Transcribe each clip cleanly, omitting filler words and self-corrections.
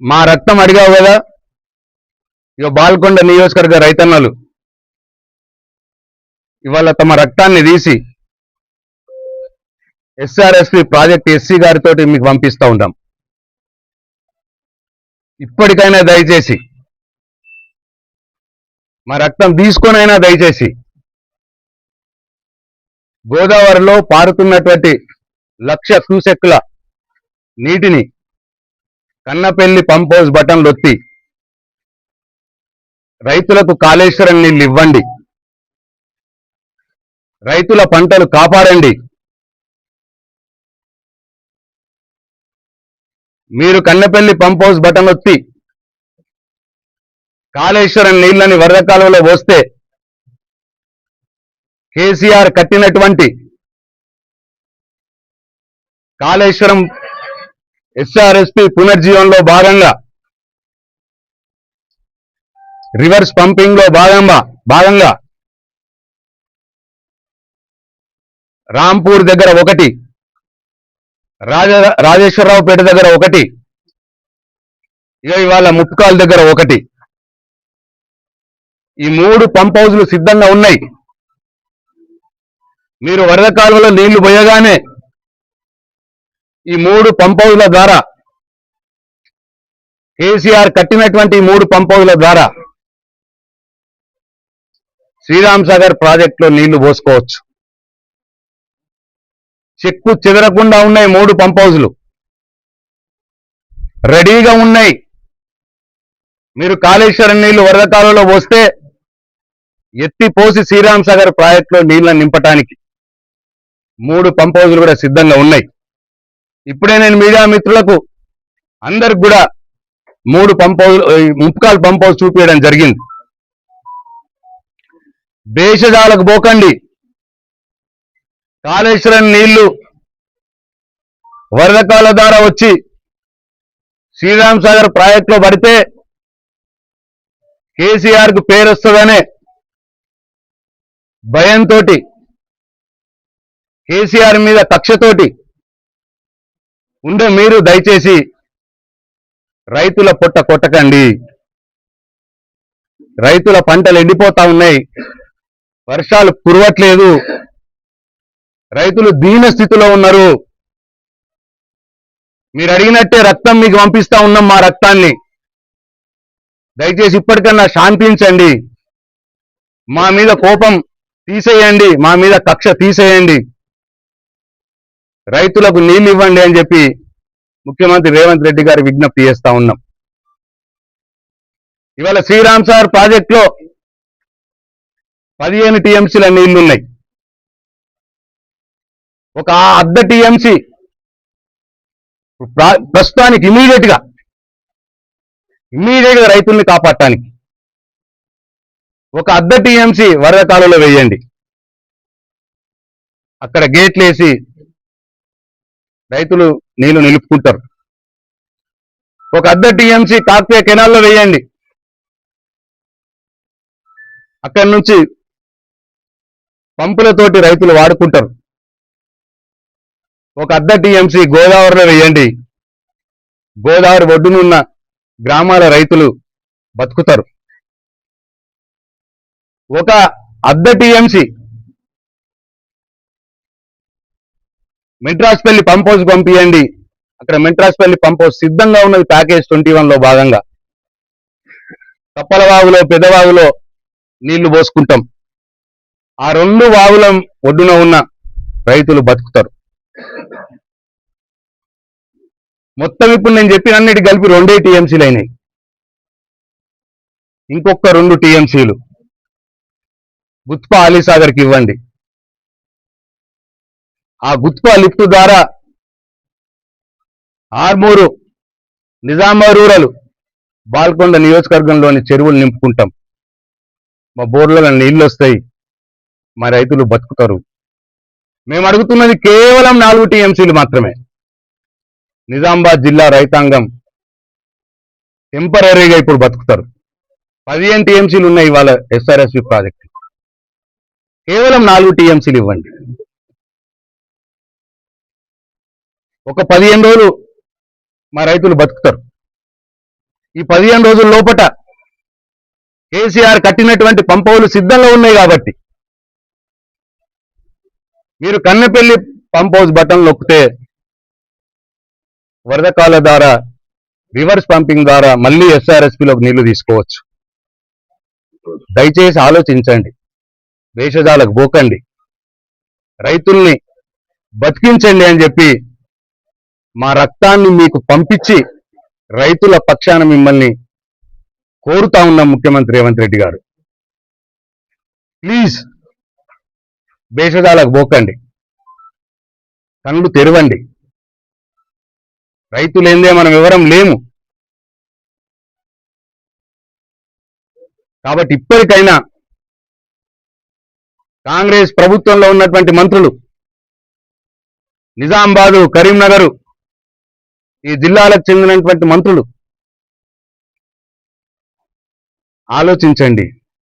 మా రక్తం అడిగావు కదా. ఇక బాల్కొండ నియోజకవర్గ రైతన్నలు ఇవాళ తమ రక్తాన్ని తీసి ఎస్ఆర్ఎస్పి ప్రాజెక్ట్ ఎస్సీ గారితో మీకు పంపిస్తూ ఉంటాం. ఇప్పటికైనా దయచేసి మా రక్తం తీసుకొనైనా దయచేసి గోదావరిలో పారుతున్నటువంటి 1,00,000 క్యూసెక్కుల నీటిని కన్నపెల్లి పంప్ హౌస్ బటన్లు ఒత్తి రైతులకు కాళేశ్వరం నీళ్ళు ఇవ్వండి, రైతుల పంటలు కాపాడండి. మీరు కన్నపెల్లి పంప్ హౌస్ బటన్ ఒత్తి కాళేశ్వరం నీళ్ళని వరద కాలువలో పోస్తే కేసీఆర్ కట్టినటువంటి కాళేశ్వరం ఎస్ఆర్ఎస్పి పునర్జీవంలో భాగంగా రివర్స్ పంపింగ్ లో భాగంగా రాంపూర్ దగ్గర ఒకటి, రాజేశ్వరరావుపేట దగ్గర ఒకటి, ఇవాళ ముప్కాల్ దగ్గర ఒకటి, ఈ 3 పంప్ హౌజులు సిద్ధంగా ఉన్నాయి. మీరు వరద కాలువలో నీళ్లు పోయగానే ఈ 3 పంప్ హౌజుల ద్వారా కేసీఆర్ కట్టినటువంటి 3 పంప్ హౌజుల ద్వారా శ్రీరామ్ సాగర్ ప్రాజెక్టులో నీళ్లు పోసుకోవచ్చు. చెక్కు చెదరకుండా ఉన్నాయి 3 పంప్ హౌజులు రెడీగా ఉన్నాయి. మీరు కాళేశ్వరం నీళ్లు వరద కాలువలో పోస్తే ఎత్తి పోసి శ్రీరామ్ సాగర్ ప్రాజెక్టులో నీళ్లను నింపటానికి 3 పంప్ హౌజులు కూడా సిద్ధంగా ఉన్నాయి. ఇప్పుడే నేను మీడియా మిత్రులకు అందరికి కూడా 3 పంప్ హౌజులు, ముప్కాల్ పంప్ హౌజ్ చూపించడం జరిగింది. భేషజాలకు పోకండి. కాళేశ్వరం నీళ్లు వరద కాలువ ద్వారా వచ్చి శ్రీరామ్ సాగర్ ప్రాజెక్టులో పడితే కేసీఆర్ కు పేరు వస్తుందనే భయంతో, కేసీఆర్ మీద కక్షతోటి ఉండే మీరు దయచేసి రైతుల పొట్ట కొట్టకండి. రైతుల పంటలు ఎండిపోతా ఉన్నాయి, వర్షాలు కురవట్లేదు, రైతులు దీన స్థితిలో ఉన్నారు. మీరు అడిగినట్టే రక్తం మీకు పంపిస్తా ఉన్నాం, మా రక్తాన్ని. దయచేసి ఇప్పటికన్నా శాంతించండి, మా మీద కోపం తీసేయండి, మా మీద కక్ష తీసేయండి, రైతులకు నీళ్లు ఇవ్వండి అని చెప్పి ముఖ్యమంత్రి రేవంత్ రెడ్డి గారు విజ్ఞప్తి చేస్తా ఉన్నాం. ఇవాళ శ్రీరామ్ సాగర్ ప్రాజెక్టులో 15 టీఎంసీల నీళ్లున్నాయి. ఒక అర్ధ టీఎంసీ ప్రస్తుతానికి ఇమీడియట్ గా రైతుల్ని కాపాడటానికి ఒక అర్ధ టీఎంసీ వరద కాలువలో వేయండి. అక్కడ గేట్లు వేసి రైతులు నీళ్లు నిలుపుకుంటారు. ఒక అర్ధ టీఎంసీ కాకతీయ కెనాల్లో వేయండి. అక్కడి నుంచి పంపులతోటి రైతులు వాడుకుంటారు. ఒక అర్ధ టీఎంసీ గోదావరిలో వేయండి. గోదావరి ఒడ్డునున్న గ్రామాల రైతులు బతుకుతారు. ఒక అర్ధ టీఎంసీ మెట్రాస్పల్లి పంప్ హౌస్ పంపియండి. అక్కడ మెట్రాస్పల్లి పంప్ హౌస్ సిద్ధంగా ఉన్నది. ప్యాకేజ్ 21 లో భాగంగా కప్పలవాగులో, పెదవాగులో నీళ్లు పోసుకుంటాం. ఆ 2 వాగుల ఒడ్డున ఉన్న రైతులు బతుకుతారు. మొత్తం ఇప్పుడు నేను చెప్పిన అన్నిటి కలిపి 2 టీఎంసీలు అయినాయి. ఇంకొక 2 టీఎంసీలు గుత్పా అలీసాగర్కి ఇవ్వండి. ఆ గుత్పా లిఫ్ట్ ద్వారా ఆర్మూరు, నిజామాబాద్ రూరల్, బాల్కొండ నియోజకవర్గంలోని చెరువులు నింపుకుంటాం. మా బోర్లలో నీళ్లు వస్తాయి, మా రైతులు బతుకుతారు. మేము అడుగుతున్నది కేవలం 4 టీఎంసీలు మాత్రమే. నిజామాబాద్ జిల్లా రైతాంగం టెంపరీగా ఇప్పుడు బతుకుతారు. 15 టీఎంసీలు ఉన్నాయి ఇవాళ ఎస్ఆర్ఎస్పి ప్రాజెక్టు. కేవలం 4 టీఎంసీలు ఇవ్వండి. ఒక 15 రోజులు మా రైతులు బతుకుతారు. ఈ 15 రోజుల లోపట కేసీఆర్ కట్టినటువంటి పంప్ హౌస్లు సిద్ధంగా ఉన్నాయి కాబట్టి మీరు కన్నెపల్లి పంప్ హౌస్ బటన్ నొక్కితే వరద కాల ద్వారా రివర్స్ పంపింగ్ ద్వారా మళ్ళీ ఎస్ఆర్ఎస్పీలోకి నీళ్లు తీసుకోవచ్చు. దయచేసి ఆలోచించండి, వేషజాలకు పోకండి, రైతుల్ని బతికించండి అని చెప్పి మా రక్తాన్ని మీకు పంపించి రైతుల పక్షాన మిమ్మల్ని కోరుతా ఉన్నాం ముఖ్యమంత్రి రేవంత్ రెడ్డి గారు. ప్లీజ్ భేషజాలకు పోకండి, కళ్ళు తెరవండి. రైతులేందే మనం ఎవరం లేము. కాబట్టి ఇప్పటికైనా కాంగ్రెస్ ప్రభుత్వంలో ఉన్నటువంటి మంత్రులు నిజామాబాదు, కరీంనగర్ ఈ జిల్లాలకు చెందినటువంటి మంత్రులు ఆలోచించండి,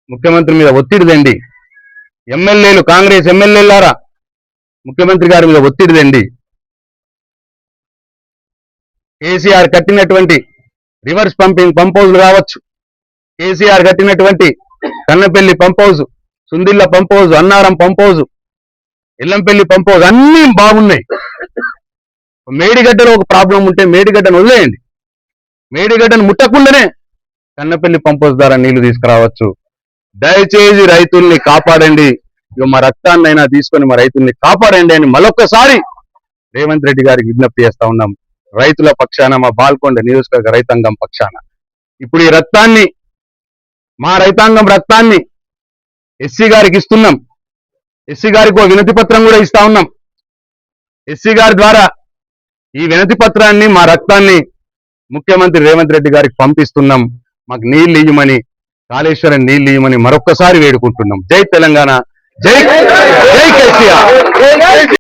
ముఖ్యమంత్రి మీద ఒత్తిడి తెండి. ఎమ్మెల్యేలు, కాంగ్రెస్ ఎమ్మెల్యేలారా ముఖ్యమంత్రి గారి మీద ఒత్తిడి తెండి. కేసీఆర్ కట్టినటువంటి రివర్స్ పంపింగ్ పంప్ హౌస్లు కావచ్చు, కేసీఆర్ కట్టినటువంటి Kannapalli pump house, Sundilla pump house, Annaram pump house, Yellampalli pump house అన్నీ బాగున్నాయి. మేడిగడ్డలో ఒక ప్రాబ్లం ఉంటే మేడిగడ్డను వదిలేయండి, మేడిగడ్డను ముట్టకుండానే కన్నపల్లి పంప్ హౌస్ ద్వారా నీళ్లు తీసుకురావచ్చు. దయచేసి రైతుల్ని కాపాడండి, మా రక్తాన్నైనా తీసుకొని మా రైతుల్ని కాపాడండి అని మరొక్కసారి రేవంత్ రెడ్డి గారికి విజ్ఞప్తి చేస్తా ఉన్నాం. రైతుల పక్షాన, మా బాల్కొండ నియోజకవర్గ రైతాంగం పక్షాన ఇప్పుడు ఈ రక్తాన్ని, మా రైతాంగం రక్తాన్ని ఎస్సీ గారికి ఇస్తున్నాం. ఎస్సీ గారికి ఒక వినతి పత్రం కూడా ఇస్తా ఉన్నాం. ఎస్సీ గారి ద్వారా ఈ వినతి పత్రాన్ని, మా రక్తాన్ని ముఖ్యమంత్రి రేవంత్ రెడ్డి గారికి పంపిస్తున్నాం. మాకు నీళ్లు ఇయ్యమని, కాళేశ్వరం నీళ్లు ఇయ్యమని మరొక్కసారి వేడుకుంటున్నాం. జై తెలంగాణ, జై కేసీఆర్.